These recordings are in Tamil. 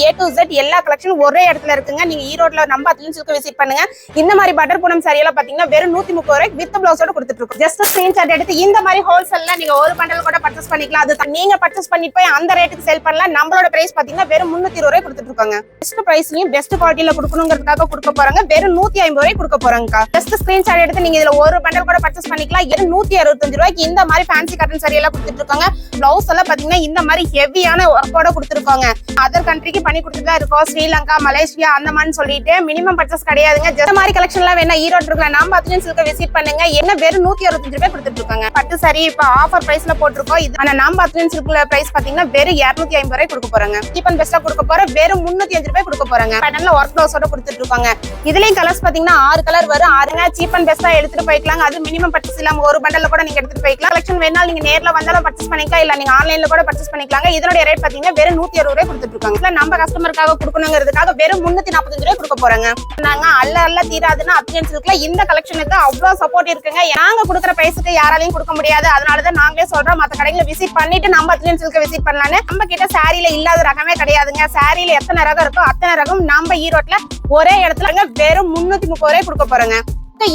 A to Z எல்லா கலெக்ஷனும் ஒரே இடத்துல இருக்குங்க. நீங்க ஈரோட்ல நம்ம அத்லீன் சில்க் விசிட் பண்ணுங்க. இந்த மாதிரி பட்டர் பூனம் சாரியெல்லாம் பாத்தீங்கன்னா வெறும் 130 ரூபாய்க்கு வித் பிளவுஸோட கொடுத்துட்டு இருக்கோம். ஜஸ்ட் ஸ்கிரீன்ஷாட் எடுத்து இந்த மாதிரி ஹோல்சேல்ல நீங்க ஒரு பண்டல் கூட பர்ச்சேஸ் பண்ணிக்கலாம். அது நீங்க பர்ச்சேஸ் பண்ணிட்டு போய் அந்த ரேட்டுக்கு சேல் பண்ணலாம். நம்மளோட பிரைஸ் பாத்தீங்கன்னா வெறும் 320 ரூபாய் கொடுத்துட்டு இருக்காங்க. பெஸ்ட் பிரைஸ்லயும் பெஸ்ட் குவாலிட்டில கொடுக்கணுங்கிறதுக்காக கொடுக்க போறாங்க. வெறும் 150 ரூபாய் கொடுக்க போறாங்க. ஜஸ்ட் ஸ்கிரீன்ஷாட் எடுத்து நீங்க இதுல ஒரு பண்டல் கூட பர்ச்சேஸ் பண்ணிக்கலாம். 165 ரூபாய்க்கு இந்த மாதிரி ஃபேன்சி காட்டன் சாரியெல்லாம் கொடுத்துட்டு இருக்காங்க. பிளவுஸ் எல்லாம் பாத்தீங்கன்னா இந்த மாதிரி ஹெவியான ஒர்க்கோட கொடுத்துருக்காங்க. அதர் கண்ட்ரிக்கு பண்ணி கொடுத்துட்டு தான் இருக்கோம். ஸ்ரீலங்கா, மலேசியா அந்த மாதிரி சொல்லிட்டு மினிமம் பர்ச்சேஸ் கிடையாதுங்க. இந்த மாதிரி கலெக்ஷன் எல்லாம் வேணா ஈரோடு இருக்கிற நம்ம அத்லீன் சில்க் விசிட் பண்ணுங்க. என்ன வெறும் 165 ரூபாய் கொடுத்துட்டு இருக்காங்க. பட்டு சாரி இப்ப ஆஃபர் பிரைஸ்ல போட்டிருக்கோம். இது ஆனா நம்ம அத்லீன் சில்க்ல பிரைஸ் பாத்தீங்கன்னா வெறும் 250 ரூபாய் கொடுக்க போறாங்க. சீப் அண்ட் பெஸ்டா கொடுக்க போற வெறும் 305 ரூபாய் கொடுக்க போறாங்க. பேட்டர்ன்ல ஒர்க் பிளவுஸோட கொடுத்துட்டு இருக்காங்க. இதுலயும் கலர்ஸ் பாத்தீங்கன்னா 6 கலர் வரும். 6ங்க சீப் அண்ட் பெஸ்டா எடுத்துட்டு போய்க்கலாம். அது மினிமம் பர்ச்சேஸ் இல்லாம ஒரு பண்டல்ல கூட நீங்க எடுத்துட்டு போய்க்கலாம். கலெக்ஷன் வேணாலும் நீங்க நேர்ல வந்தாலும் பர்ச்சேஸ் பண்ணிக்கலாம். இல்ல நீங்க ஆன்லைன்ல கூட பர்ச்சேஸ் பண்ணிக்கலாம். இதோட ரேட் பாத்தீங்கன்னா வெறும் 160 ரூபாய் கொடுத்துட்டு இருக்காங்க. நம்ம கஸ்டமருக்காக கொடுக்கணுங்கிறதுக்காக வெறும் 345 ரூபாய் கொடுக்க போறாங்க. நாங்க அல்ல தீராதுன்னா அத்லீன் சில்க்ல இந்த கலெக்ஷனுக்கு அவ்வளவு சப்போர்ட் இருக்குங்க. நாங்க கொடுக்குற பிரைஸ்க்கு யாராலையும் கொடுக்க முடியாது. அதனாலதான் நாங்களே சொல்றோம் மத்த கடைகளை விசிட் பண்ணிட்டு நம்ம அத்லீன் சில்க் விசிட் பண்ணலான்னு. நம்ம கிட்ட சாரியில இல்லாத ரகமே கிடையாதுங்க. சாரியில எத்தனை ரகம் இருக்கோ அத்தனை ரகம் நம்ம ஈரோட்ல ஒரே இடத்துல வெறும் 330 ரூபாய் கொடுக்க போறாங்க.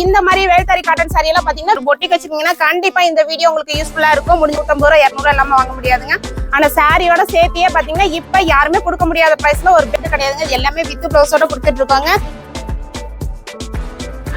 இந்த மாதிரி வேல்தாரி காட்டன் சாரி எல்லாம் பாத்தீங்கன்னா பொட்டிக் வச்சிருக்கீங்கன்னா கண்டிப்பா இந்த வீடியோ உங்களுக்கு யூஸ்ஃபுல்லா இருக்கும். 150 ரூபாய் 200 எல்லாமே வாங்க முடியாதுங்க. ஆனா சாரியோட சேர்த்தியே பாத்தீங்கன்னா இப்ப யாருமே கொடுக்க முடியாத பிரைஸ்ல ஒரு பெட் கிடையாதுங்க. எல்லாமே வித் பிளவுஸோட கொடுத்துட்டு இருக்காங்க.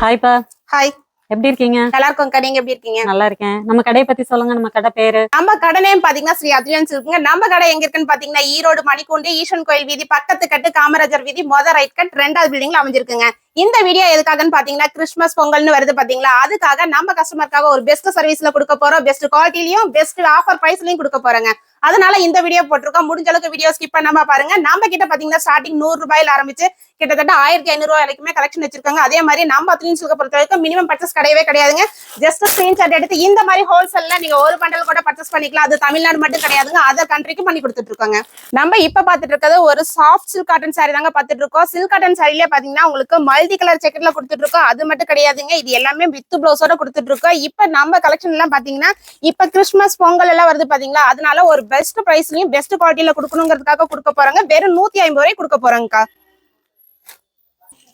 ஹாய்ப்பா. ஹாய், எப்படி இருக்கீங்க? நல்லா இருக்கோம்க்கா, நீங்க எப்படி இருக்கீங்க? நல்லா இருக்கேன். நம்ம கடையை பத்தி சொல்லுங்க. நம்ம கடை பேரு? நம்ம கடை நேம் பாத்தீங்கன்னா ஸ்ரீ அத்லீன் சில்க்ங்க. நம்ம கடை எங்க இருக்குன்னு பாத்தீங்கன்னா ஈரோடு மணிக்கூண்டு ஈஸ்வரன் கோயில் வீதி பக்கத்து கட்டு காமராஜர் வீதி ரைட் கட் 2வது பில்டிங்ல அமைஞ்சிருக்குங்க. இந்த வீடியோ எதுக்காகன்னு பாத்தீங்கன்னா கிறிஸ்துமஸ் பொங்கல்னு வருது பாத்தீங்களா, அதுக்காக நம்ம கஸ்டமருக்காக ஒரு பெஸ்ட் சர்வீஸ்ல கொடுக்க போறோம். பெஸ்ட் குவாலிட்டிலயும் பெஸ்ட் ஆஃபர் பிரைஸ்லயும் கொடுக்க போறாங்க. அதனால இந்த வீடியோ போட்டிருக்கோம். முடிஞ்ச அளவுக்கு வீடியோ ஸ்கிப் பண்ணாம பாருங்க. நம்ம கிட்ட பாத்தீங்கன்னா ஸ்டார்டிங் 100 ரூபாயில ஆரம்பிச்சு கிட்டத்தட்ட 1500 ரூபாய் வரைக்குமே கலெக்ஷன் வச்சிருக்காங்க. அதே மாதிரி நம்ம அத்லீன் சில்க் பொறுத்த வரைக்கும் மினிமம் பர்ச்சேஸ் கிடையவே கிடையாதுங்க. ஜஸ்ட் ஸ்கிரீன்ஷாட் எடுத்து இந்த மாதிரி ஹோல்சேல்ல நீங்க ஒரு பண்டல் கூட பர்ச்சேஸ் பண்ணிக்கலாம். அது தமிழ்நாடு மட்டும் கிடையாதுங்க, அதர் கண்ட்ரிக்கு பண்ணி கொடுத்துட்டு இருக்காங்க. நம்ம இப்ப பாத்துட்டு இருக்கிறது ஒரு சாஃப்ட் சில்க் காட்டன் சாரி தாங்க பாத்துட்டு இருக்கோம். சில்க் காட்டன் சாரிலே பாத்தீங்கன்னா உங்களுக்கு மல்டி கலர் செக்கெட்ல கொடுத்துட்டு இருக்கோம். அது மட்டும் கிடையாதுங்க, இது எல்லாமே வித் பிளவுஸோட கொடுத்துட்டு இருக்கோம். இப்ப நம்ம கலெக்ஷன் எல்லாம் பாத்தீங்கன்னா இப்ப கிறிஸ்துமஸ் பொங்கல் எல்லாம் வருது பாத்தீங்களா, அதனால ஒரு பெஸ்ட் பிரைஸ்லயும் பெஸ்ட் குவாலிட்டில கொடுக்கணுங்கிறதுக்காக கொடுக்க போறாங்க. வெறும் 150 ரூபாய் கொடுக்க போறாங்கக்கா.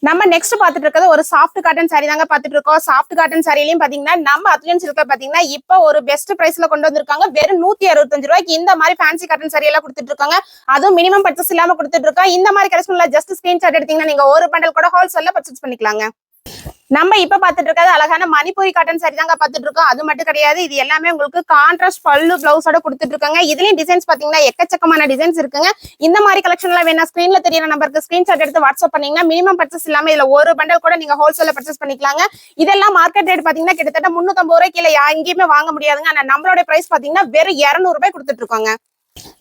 நம்ம நெக்ஸ்ட் பாத்துட்டு இருக்கிறது ஒரு சாஃப்ட் காட்டன் சாரி தாங்க பாத்துட்டு இருக்கோம். சாஃப்ட் காட்டன் சாரிலையும் பாத்தீங்கன்னா நம்ம அத்லீன் சில்க் பாத்தீங்கன்னா இப்ப ஒரு பெஸ்ட் பிரைஸ்ல கொண்டு வந்திருக்காங்க. வெறும் 165 ரூபாய்க்கு இந்த மாதிரி ஃபேன்சி காட்டன் சாரி எல்லாம் கொடுத்துட்டு இருக்காங்க. அதுவும் மினிமம் பர்ச்சேஸ் இல்லாம கொடுத்துட்டு இருக்கோம். இந்த மாதிரி கலெக்ஷன்ல ஜஸ்ட் ஸ்கிரீன்ஷாட் எடுத்தீங்கன்னா நீங்க ஒரு பண்டல் கூட ஹோல்சேல்ல பர்ச்சேஸ் பண்ணிக்கலாங்க. நம்ம இப்ப பாத்துட்டு இருக்கிறது அழகான மணிப்பூரி காட்டன் சாரி தாங்க பாத்துட்டு இருக்கோம். அது மட்டும் கிடையாது, இது எல்லாமே உங்களுக்கு கான்ட்ராஸ்ட் பல்லு பிளவுஸோட கொடுத்துட்டு இருக்காங்க. இதுலயும் டிசைன்ஸ் பாத்தீங்கன்னா எக்கச்சக்கமான டிசைன்ஸ் இருக்குங்க. இந்த மாதிரி கலெக்ஷன் எல்லாம் வேணா ஸ்கிரீன்ல தெரியற நம்பருக்கு ஸ்கிரீன்ஷாட் எடுத்து வாட்ஸ்அப் பண்ணீங்கன்னா மினிமம் பர்ச்சேஸ் இல்லாம இதுல ஒரு பண்டல் கூட நீங்க ஹோல்சேல்ல பர்ச்சேஸ் பண்ணிக்கலாங்க. இதெல்லாம் மார்க்கெட் ரேட் பாத்தீங்கன்னா கிட்டத்தட்ட 350 ரூபாய் கீழே எங்கேயுமே வாங்க முடியாதுங்க. ஆனா நம்மளோட பிரைஸ் பாத்தீங்கன்னா வெறும் 200 ரூபாய் கொடுத்துட்டு இருக்காங்க.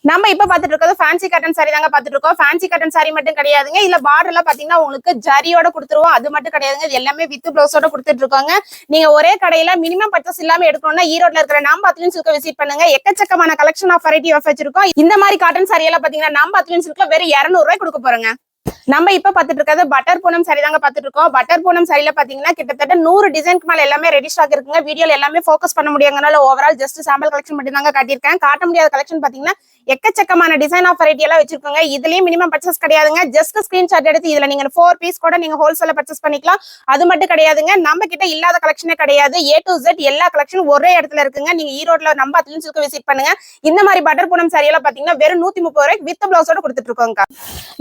நம்ம இப்ப பாத்துட்டு இருக்கிறது ஃபேன்சி காட்டன் சாரி தாங்க பாத்துட்டு இருக்கோம். ஃபேன்சி காட்டன் சாரி மட்டும் கிடையாதுங்க, இதுல பார்டர் எல்லாம் பாத்தீங்கன்னா உங்களுக்கு ஜரியோட கொடுத்துருவோம். அது மட்டும் கிடையாதுங்க, இது எல்லாமே வித் பிளவுஸோட கொடுத்துட்டு இருக்காங்க. நீங்க ஒரே கடையில மினிமம் பர்ச்சேஸ் இல்லாம எடுக்கணும்னா ஈரோட்ல இருக்கிற நம்ம அத்லீன் சில்க் விசிட் பண்ணுங்க. எக்கச்சக்கமான கலெக்ஷன் ஆஃப் வெரைட்டி ஆஃப் வச்சிருக்கோம். இந்த மாதிரி காட்டன் சாரி எல்லாம் பாத்தீங்கன்னா நம்ம அத்லீன் சில்க்ல வெறும் 200 ரூபாய் கொடுக்க போறாங்க. நம்ம இப்ப பாத்துட்டு இருக்கிறது பட்டர் பூனம் சாரி தாங்க பாத்துட்டு இருக்கோம். பட்டர் பூனம் சாரில பாத்தீங்கன்னா கிட்டத்தட்ட 100 டிசைனுக்கு மேல எல்லாமே ரெடி ஸ்டாக் இருக்குங்க. வீடியோல எல்லாமே ஃபோக்கஸ் பண்ண முடியாதனால ஓவரால் ஜஸ்ட் சாம்பிள் கலெக்ஷன் மட்டும் தாங்க காட்டியிருக்கேன். காட்ட முடியாத கலெக்ஷன் பாத்தீங்கன்னா எக்கச்சக்கமான டிசைன் ஆஃப் வெரைட்டி எல்லாம் வச்சிருக்காங்க. இதுலயும் மினிமம் பர்ச்சேஸ் கிடையாதுங்க. ஜஸ்ட் ஸ்கிரீன்ஷாட் எடுத்து இதுல நீங்க 4 பீஸ் கூட நீங்க ஹோல்சேல்ல பர்ச்சேஸ் பண்ணிக்கலாம். அது மட்டும் கிடையாதுங்க, நம்ம கிட்ட இல்லாத கலெக்ஷனே கிடையாது. A to Z எல்லா கலெக்ஷனும் ஒரே இடத்துல இருக்குங்க. நீங்க ஈரோட்ல நம்ம அத்லீன் சில்க் விசிட் பண்ணுங்க. இந்த மாதிரி பட்டர் பூனம் சாரி எல்லாம் பாத்தீங்கன்னா வெறும் 130 ரூபாய்க்கு வித் பிளவுஸோட கொடுத்துட்டு இருக்கோங்க.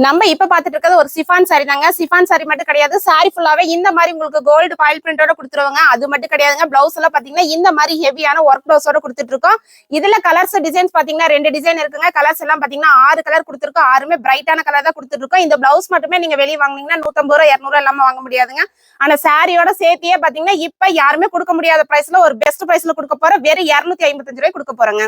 நம்ம இப்ப பாத்துட்டு இருக்கிறது ஒரு சிஃபான் சாரி தாங்க. சிஃபான் சாரி மட்டும் கிடையாது, சாரி ஃபுல்லாவே இந்த மாதிரி உங்களுக்கு கோல்டு ஃபாயில் பிரிண்டோட கொடுத்துருவாங்க. அது மட்டும் கிடையாதுங்க, பிளவுஸ் எல்லாம் பாத்தீங்கன்னா இந்த மாதிரி ஹெவியான ஒர்க் பிளவுஸோட கொடுத்துட்டு இருக்கோம். இதுல கலர்ஸ் டிசைன்ஸ் பாத்தீங்கன்னா 2 டிசைன் இருக்குங்க. கலர்ஸ் எல்லாம் பாத்தீங்கன்னா 6 கலர் கொடுத்துருக்கோம். 6மே பிரைட்டான கலர் தான் கொடுத்துட்டு இருக்கோம். இந்த பிளவுஸ் மட்டுமே நீங்க வெளியே வாங்கினீங்கன்னா 150 ரூபாய் 200 எல்லாமே வாங்க முடியாதுங்க. ஆனா சாரியோட சேர்த்தியே பாத்தீங்கன்னா இப்ப யாருமே கொடுக்க முடியாத பிரைஸ்ல ஒரு பெஸ்ட் பிரைஸ்ல கொடுக்க போற வெறும் 255 ரூபாய் கொடுக்க போறாங்க.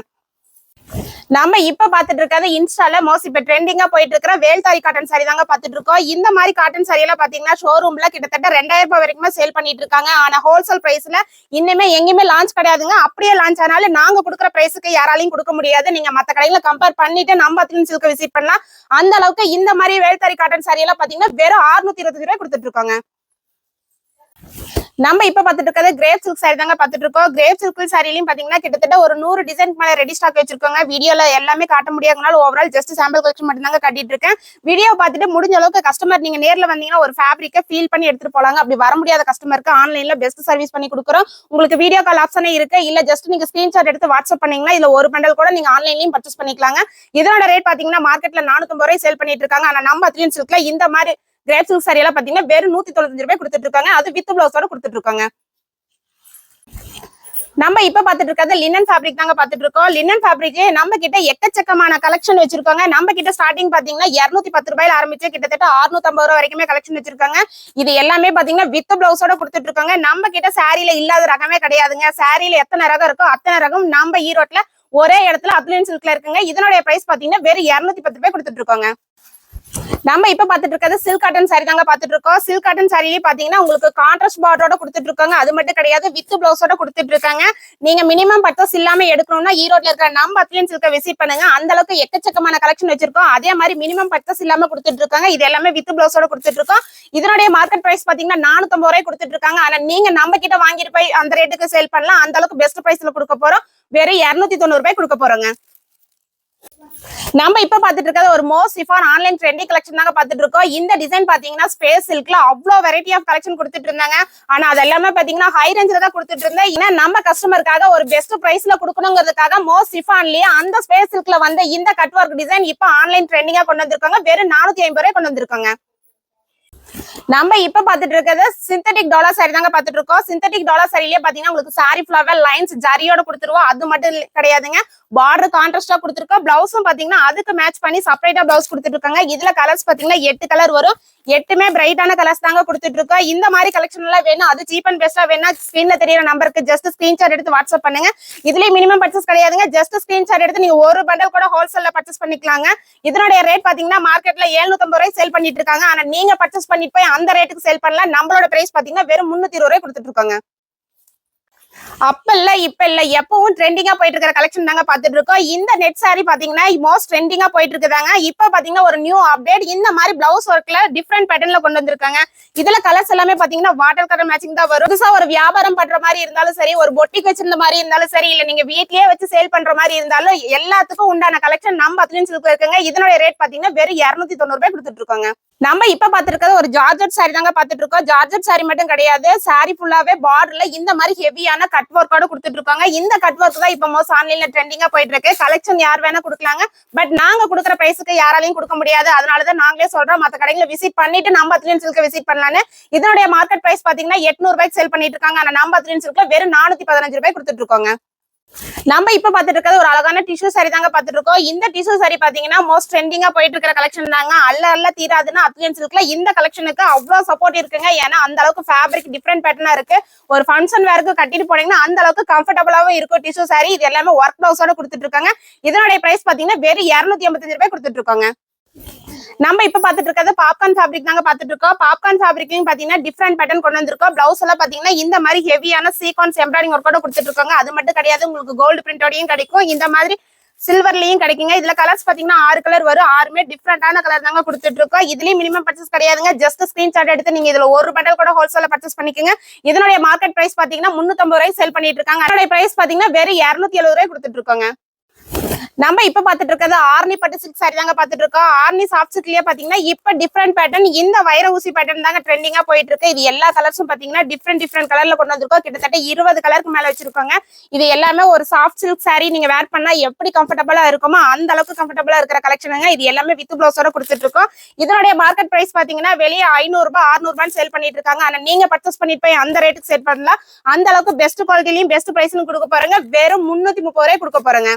நம்ம இப்ப பாத்துட்டு இருக்கிறது இன்ஸ்டால மோஸ்ட் இப்ப ட்ரெண்டிங்கா போயிட்டு இருக்கிற வேல்தாரி காட்டன் சாரி தாங்க பாத்துட்டு இருக்கோம். இந்த மாதிரி காட்டன் சாரி எல்லாம் பாத்தீங்கன்னா ஷோரூம்ல கிட்டத்தட்ட 2000 ரூபாய் வரைக்குமே சேல் பண்ணிட்டு இருக்காங்க. ஆனா ஹோல்சேல் பிரைஸ்ல இன்னுமே எங்கேயுமே லான்ச் கிடையாதுங்க. அப்படியே லான்ச் ஆனாலும் நாங்க கொடுக்குற பிரைஸுக்கு யாராலையும் கொடுக்க முடியாது. நீங்க மத்த கடைகளை கம்பேர் பண்ணிட்டு நம்ம அத்லீன் சில்க் விசிட் பண்ணலாம். அந்த அளவுக்கு இந்த மாதிரி வேல்தாரி காட்டன் சாரி எல்லாம் பாத்தீங்கன்னா வெறும் 625 ரூபாய் கொடுத்துட்டு இருக்காங்க. நம்ம இப்ப பாத்துட்டு இருக்கிறது கிரேப் சில்க் சாரி தாங்க பாத்துட்டு இருக்கோம். கிரேப் சில்க் சாரிலையும் பாத்தீங்கன்னா கிட்டத்தட்ட ஒரு 100 டிசைன் மேல ரெடி ஸ்டாக் வச்சிருக்கோங்க. வீடியோல எல்லாமே காட்ட முடியாதனால ஓவரால் ஜஸ்ட் சாம்பிள் கலெக்ஷன் மட்டும் தாங்க கட்டிட்டு இருக்கேன். வீடியோ பார்த்துட்டு முடிஞ்ச அளவுக்கு கஸ்டமர் நீங்க நேர்ல வந்தீங்கன்னா ஒரு ஃபேப்ரிக்கை ஃபீல் பண்ணி எடுத்துட்டு போலாங்க. அப்படி வர முடியாத கஸ்டமருக்கு ஆன்லைன்ல பெஸ்ட் சர்வீஸ் பண்ணி கொடுக்குறோம். உங்களுக்கு வீடியோ கால் ஆப்ஷனே இருக்கு. இல்ல ஜஸ்ட் நீங்க ஸ்கிரீன்ஷாட் எடுத்து வாட்ஸ்அப் பண்ணீங்கன்னா இதுல ஒரு பண்டல் கூட நீங்க ஆன்லைன்லயும் பர்ச்சேஸ் பண்ணிக்கலாங்க. இதோட ரேட் பாத்தீங்கன்னா மார்க்கெட்ல 450 ரூபாய் சேல் பண்ணிட்டு இருக்காங்க. ஆனா நம்ம அத்லியன் சில்க்ல இந்த மாதிரி கிரேப் சில்க் சாரி எல்லாம் பாத்தீங்கன்னா வெறும் 195 ரூபாய் கொடுத்துட்டு இருக்காங்க. அது வித் பிளவுஸோட கொடுத்துட்டு இருக்காங்க. நம்ம இப்ப பாத்துட்டு இருக்கிறது லினன் ஃபேப்ரிக் தாங்க பாத்துட்டு இருக்கோம். லினன் ஃபேப்ரிக் நம்ம கிட்ட எக்கச்சக்கமான கலெக்ஷன் வச்சிருக்காங்க. நம்ம கிட்ட ஸ்டார்டிங் பாத்தீங்கன்னா 210 ரூபாயில ஆரம்பிச்சு கிட்டத்தட்ட 650 ரூபாய் வரைக்குமே கலெக்ஷன் வச்சிருக்காங்க. இது எல்லாமே பாத்தீங்கன்னா வித் பிளவுஸோட கொடுத்துட்டு இருக்காங்க. நம்ம கிட்ட சாரியில இல்லாத ரகமே கிடையாதுங்க. சாரியில எத்தனை ரகம் இருக்கோ அத்தனை ரகம் நம்ம ஈரோட்ல ஒரே இடத்துல அத்லியன் சில்க்ல இருக்குங்க. இதனுடைய பிரைஸ் பாத்தீங்கன்னா வெறும் 210 ரூபாய் கொடுத்துட்டு இருக்காங்க. நம்ம இப்ப பாத்துட்டு இருக்கிறது சில்க் காட்டன் சாரி தாங்க பாத்துட்டு இருக்கோம். சில்க் காட்டன் சாரிலேயே பாத்தீங்கன்னா உங்களுக்கு கான்ட்ராஸ்ட் பார்டரோட கொடுத்துட்டு இருக்காங்க. அது மட்டும் கிடையாது வித் பிளவுஸோட கொடுத்துட்டு இருக்காங்க. நீங்க மினிமம் பர்ச்சேஸ் இல்லாம எடுக்கணும்னா ஈரோட்ல இருக்கிற நம்ம அத்லியன் சில்க விசிட் பண்ணுங்க. அந்த அளவுக்கு எக்கச்சக்கமான கலெக்ஷன் வச்சிருக்கோம். அதே மாதிரி மினிமம் பர்ச்சேஸ் இல்லாம கொடுத்துட்டு இருக்காங்க. இது எல்லாமே வித் பிளவுஸோட கொடுத்துட்டு இருக்கோம். இதனுடைய மார்க்கெட் பிரைஸ் பாத்தீங்கன்னா 450 ரூபாய் கொடுத்துட்டு இருக்காங்க. ஆனா நீங்க நம்ம கிட்ட வாங்கிட்டு போய் அந்த ரேட்டுக்கு சேல் பண்ணலாம். அந்த அளவுக்கு பெஸ்ட் பிரைஸ்ல கொடுக்க போறோம். வெறும் 290 ரூபாய் கொடுக்க போறோங்க. நம்ம இப்ப பாத்துட்டு இருக்கிறது ஒரு most chiffon online trendy collection தாங்க பாத்துட்டு இருக்கோம். இந்த டிசைன் பாத்தீங்கன்னா ஸ்பேஸ் சில்க்ல அவ்வளவு வெரைட்டி ஆஃப் கலெக்ஷன் கொடுத்துட்டு இருந்தாங்க. ஆனா அது எல்லாமே பாத்தீங்கன்னா ஹை ரேஞ்சில தான் கொடுத்துட்டு இருந்தேன். ஏன்னா நம்ம கஸ்டமருக்காக ஒரு பெஸ்ட் பிரைஸ்ல கொடுக்கணுங்கிறதுக்காக மோஸ்ட் சிஃபான்லயே அந்த ஸ்பேஸ் சில்க்ல வந்து இந்த கட் ஒர்க் டிசைன் இப்ப ஆன்லைன் ட்ரெண்டிங்கா கொண்டு வந்திருக்காங்க. வெறும் 450 ரூபாய் கொண்டு வந்திருக்காங்க. நம்ம இப்ப பாத்துட்டு இருக்கிறது சிந்தட்டிக் டாலர் சாரி தாங்க பாத்துட்டு இருக்கோம். சிந்தட்டிக் டாலர் சாரிலேயே பாத்தீங்கன்னா உங்களுக்கு சாரி ஃபிளவர் லைன்ஸ் ஜரியோட கொடுத்துருவோம். அது மட்டும் கிடையாதுங்க, பார்டர் கான்ட்ராஸ்டா கொடுத்துருக்கோம். பிளவுஸும் பாத்தீங்கன்னா அதுக்கு மேட்ச் பண்ணி செப்பரேட்டா பிளவுஸ் கொடுத்துட்டு இருக்காங்க. இதுல கலர்ஸ் பாத்தீங்கன்னா 8 கலர் வரும். 8மே பிரைட்டான கலர்ஸ் தாங்க கொடுத்துட்டு இருக்கோம். இந்த மாதிரி கலெக்ஷன் எல்லாம் வேணும், அது சீப் அண்ட் பெஸ்டா வேணா ஸ்கிரீன்ல தெரியற நம்பருக்கு ஜஸ்ட் ஸ்கிரீன்ஷாட் எடுத்து வாட்ஸ்அப் பண்ணுங்க. இதுலயே மினிமம் பர்ச்சேஸ் கிடையாதுங்க. ஜஸ்ட் ஸ்கிரீன்ஷாட் எடுத்து நீங்க ஒரு பண்டல் கூட ஹோல்சேல்ல பர்ச்சேஸ் பண்ணிக்கலாங்க. இதனுடைய ரேட் பாத்தீங்கன்னா மார்க்கெட்ல 750 ரூபாய் சேல் பண்ணிட்டு இருக்காங்க. ஆனா நீங்க பர்ச்சேஸ் பண்ணிட்டு போய் அந்த ரேட்டுக்கு சேல் பண்ணலாம். நம்மளோட பிரைஸ் பாத்தீங்கன்னா வெறும் 320 ரூபாய் கொடுத்துட்டு இருக்காங்க. அப்ப இல்ல இப்ப இல்ல, எப்பவும் ட்ரெண்டிங்கா போயிட்டு இருக்கிற கலெக்ஷன் தாங்க பாத்துட்டு இருக்கோம். இந்த நெட் சாரி பாத்தீங்கன்னா மோஸ்ட் ட்ரெண்டிங்கா போயிட்டு இருக்குதாங்க. இப்ப பாத்தீங்கன்னா ஒரு நியூ அப்டேட் இந்த மாதிரி பிளவுஸ் ஒர்க்ல டிஃப்ரெண்ட் பேட்டர்ன்ல கொண்டு வந்திருக்காங்க. இதுல கலர்ஸ் எல்லாமே பாத்தீங்கன்னா வாட்டர் கலர் மேட்சிங் தான் வரும். புதுசா ஒரு வியாபாரம் பண்ற மாதிரி இருந்தாலும் சரி, ஒரு பொட்டிக் வச்சிருந்த மாதிரி இருந்தாலும் சரி, இல்ல நீங்க வீட்லயே வச்சு சேல் பண்ற மாதிரி இருந்தாலும் எல்லாத்துக்கும் உண்டான கலெக்ஷன் நம்ம அத்லியன் சில்க்ல இருக்குங்க. இதனுடைய ரேட் பாத்தீங்கன்னா வெறும் 290 ரூபாய் கொடுத்துட்டு இருக்காங்க. நம்ம இப்ப பாத்துட்டு இருக்கிறது ஒரு ஜார்ஜெட் சாரி தாங்க பாத்துட்டு இருக்கோம். ஜார்ஜெட் சாரி மட்டும் கிடையாது, சாரி ஃபுல்லாவே பார்டர்ல இந்த மாதிரி ஹெவியான கட் ஒர்க்கோட கொடுத்துட்டு இருக்காங்க. இந்த கட் ஒர்க் தான் இப்ப மோஸ்ட் ஆன்லைன்ல ட்ரெண்டிங்கா போயிட்டு இருக்கு. கலெக்ஷன் யார் வேணா கொடுக்கலாங்க. பட் நாங்க கொடுக்குற பிரைஸுக்கு யாராலையும் கொடுக்க முடியாது. அதனாலதான் நாங்களே சொல்றோம் மத்த கடைகளை விசிட் பண்ணிட்டு நம்ம அத்லியன் சில்க விசிட் பண்ணலான்னு. இதனுடைய மார்க்கெட் பிரைஸ் பாத்தீங்கன்னா 800 ரூபாய்க்கு சேல் பண்ணிட்டு இருக்காங்க. ஆனா நம்ம அத்லியன் சில்க்ல வெறும் 415 ரூபாய் கொடுத்துட்டு இருக்கோங்க. நம்ம இப்ப பாத்துட்டு இருக்கிறது ஒரு அழகான டிஷ்யூ சாரி தாங்க பாத்துட்டு இருக்கோம். இந்த டிஷ்யூ சாரி பாத்தீங்கன்னா மோஸ்ட் ட்ரெண்டிங்கா போயிட்டு இருக்கிற கலெக்ஷன் தாங்க. அல்ல தீராதுன்னா அத்லியன் சில்க்ல இந்த கலெக்ஷனுக்கு அவ்வளவு சப்போர்ட் இருக்குங்க. ஏன்னா அந்த அளவுக்கு ஃபேப்ரிக் டிஃப்ரெண்ட் பேட்டர்னா இருக்கு. ஒரு ஃபங்க்ஷன் வேருக்கு கட்டிட்டு போனீங்கன்னா அந்த அளவுக்கு கம்ஃபர்டபுளாவும் இருக்கும் டிஷ்யூ சாரி. இது எல்லாமே ஒர்க் பிளவுஸோட கொடுத்துட்டு இருக்காங்க. இதனுடைய பிரைஸ் பாத்தீங்கன்னா வெறும் 285 ரூபாய் கொடுத்துட்டு இருக்காங்க. நம்ம இப்ப பாத்துட்டு இருக்கிறது பாப்கார்ன் ஃபேப்ரிக் தாங்க பாத்துட்டு இருக்கோம். பாப்கார்ன் ஃபேப்ரிக்லயும் பாத்தீங்கன்னா டிஃப்ரெண்ட் பேட்டர்ன் கொண்டு வந்திருக்கோம். பிளவுஸ் எல்லாம் பாத்தீங்கன்னா இந்த மாதிரி ஹெவியான சீக்வன்ஸ் எம்ப்ராய்டிங் ஒர்க்கோட கொடுத்துட்டு இருக்காங்க. அது மட்டும் கிடையாது, உங்களுக்கு கோல்டு பிரிண்டோடையும் கிடைக்கும். இந்த மாதிரி சில்வர்லயும் கிடைக்குங்க. இதுல கலர்ஸ் பாத்தீங்கன்னா 6 கலர் வரும். 6மே டிஃப்ரெண்டான கலர் தாங்க கொடுத்துட்டு இருக்கோம். இதுலயும் மினிமம் பர்ச்சேஸ் கிடையாதுங்க. ஜஸ்ட் ஸ்கிரீன்ஷாட் எடுத்து நீங்க இதுல ஒரு பண்டல் கூட ஹோல்சேல பர்ச்சேஸ் பண்ணிக்கோங்க. இதனுடைய மார்க்கெட் பிரைஸ் பாத்தீங்கன்னா 350 ரூபாய் சேல் பண்ணிட்டு இருக்காங்க. அதனுடைய பிரைஸ் பாத்தீங்கன்னா வெறும் 270 ரூபாய் கொடுத்துட்டு இருக்காங்க. நம்ம இப்ப பாத்துட்டு இருக்கிறது ஆர்னி பட்டு சில்க் சாரி தாங்க பாத்துட்டு இருக்கோம். ஆர்னி சாஃப்ட் சில்க்லயே பாத்தீங்கன்னா இப்ப டிஃப்ரெண்ட் பேட்டர்ன் இந்த வைர ஊசி பேட்டர்ன் தாங்க ட்ரெண்டிங்கா போயிட்டு இருக்கு. இது எல்லா கலர்ஸும் பாத்தீங்கன்னா டிஃப்ரெண்ட் கலர்ல கொண்டு வந்திருக்கோம். கிட்டத்தட்ட 20 கலருக்கு மேல வச்சிருக்காங்க. இது எல்லாமே ஒரு சாஃப்ட் சில்க் சாரி நீங்க வேர் பண்ணா எப்படி கம்ஃபர்டபுளா இருக்குமோ அந்த அளவுக்கு கம்ஃபர்டபுளா இருக்கிற கலெக்ஷனுங்க. இது எல்லாமே வித் பிளவுஸோட கொடுத்துட்டு இருக்கோம். இதனுடைய மார்க்கெட் பிரைஸ் பாத்தீங்கன்னா வெளியே 500 ரூபாய் 600 ரூபாய் சேல் பண்ணிட்டு இருக்காங்க. ஆனா நீங்க பர்ச்சேஸ் பண்ணிட்டு போய் அந்த ரேட்டுக்கு சேல் பண்ணலாம். அந்த அளவுக்கு பெஸ்ட் குவாலிட்டிலையும் பெஸ்ட் பிரைஸ்லும் கொடுக்க போறாங்க. வெறும் 330 ரூபாய் கொடுக்க போறாங்க.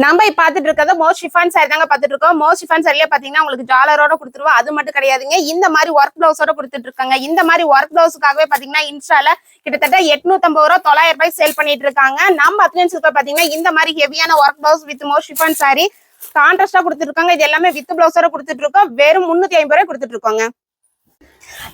நம்ம இப்ப பாத்துட்டு இருக்கிறது மோஸ்ட் ஷிஃபான் சாரி தாங்க பாத்துட்டு இருக்கோம். மோஸ்ட் ஷிஃபான் சாரியே பாத்தீங்கன்னா உங்களுக்கு ஜாலரோட கொடுத்துருவோம். அது மட்டும் கிடையாதுங்க, இந்த மாதிரி ஒர்க் பிளவுஸோட கொடுத்துட்டு இருக்காங்க. இந்த மாதிரி ஒர்க் பிளவுஸுக்காகவே பாத்தீங்கன்னா இன்ஸ்டால கிட்டத்தட்ட 850 ரூபாய் 900 ரூபாய் சேல் பண்ணிட்டு இருக்காங்க. நம்ம அத்லியன் சில்க்ல பாத்தீங்கன்னா இந்த மாதிரி ஹெவியான work blouse with most chiffon sari கான்ட்ராஸ்டா கொடுத்துட்டு இருக்காங்க. இது எல்லாமே வித் பிளவுஸோட கொடுத்துட்டு இருக்கோம். வெறும் 350 ரூபாய் கொடுத்துட்டு இருக்கோங்க.